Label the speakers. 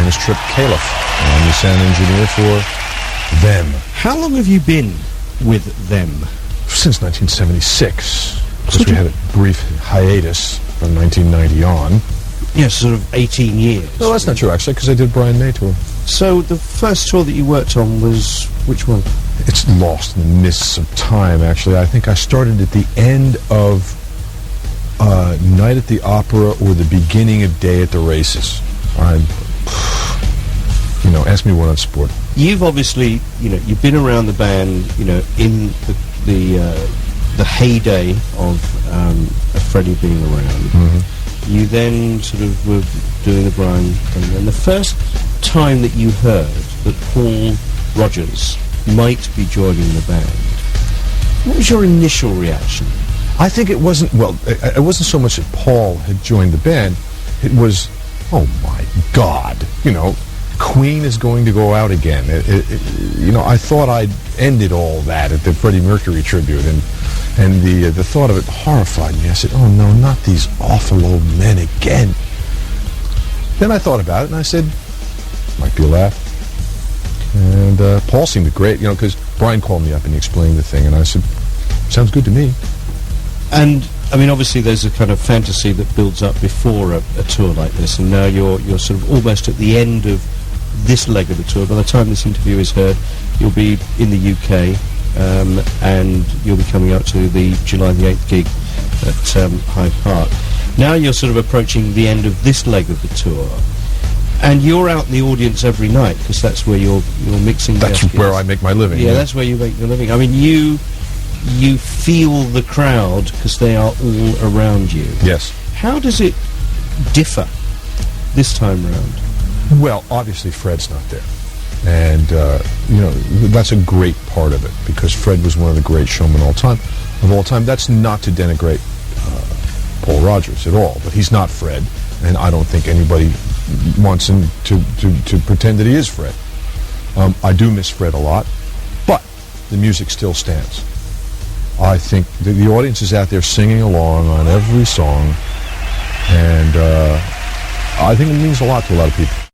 Speaker 1: is Trip Khalaf. I'm the sound engineer for them.
Speaker 2: How long have you been with them?
Speaker 1: Since 1976. Because we had a brief hiatus from 1990 on.
Speaker 2: Yes, sort of 18 years.
Speaker 1: No, that's not true, actually, because I did Brian May tour.
Speaker 2: So the first tour that you worked on was which one?
Speaker 1: It's lost in the mists of time, actually. I think I started at the end of Night at the Opera or the beginning of Day at the Races. Ask me one on sport.
Speaker 2: You've obviously, you've been around the band, in the heyday of Freddie being around.
Speaker 1: Mm-hmm.
Speaker 2: You then sort of were doing the Brian thing, and the first time that you heard that Paul Rodgers might be joining the band, what was your initial reaction?
Speaker 1: I think it wasn't so much that Paul had joined the band. It was, oh my God, Queen is going to go out again. I thought I'd ended all that at the Freddie Mercury tribute, and the thought of it horrified me. I said, oh no, not these awful old men again. Then I thought about it, and I said, might be a laugh. And Paul seemed great, because Brian called me up and he explained the thing, and I said, sounds good to me.
Speaker 2: And obviously there's a kind of fantasy that builds up before a tour like this, and now you're sort of almost at the end of this leg of the tour. By the time this interview is heard, you'll be in the UK, and you'll be coming out to the July the 8th gig at Hyde Park. Now you're sort of approaching the end of this leg of the tour, and you're out in the audience every night, because that's where you're mixing.
Speaker 1: That's where I make my living.
Speaker 2: Yeah, that's where you make your living. You feel the crowd because they are all around you.
Speaker 1: Yes.
Speaker 2: How does it differ this time round?
Speaker 1: Well, obviously Fred's not there. And, that's a great part of it, because Fred was one of the great showmen of all time. That's not to denigrate Paul Rodgers at all, but he's not Fred, and I don't think anybody wants him to pretend that he is Fred. I do miss Fred a lot, but the music still stands. I think the audience is out there singing along on every song, and I think it means a lot to a lot of people.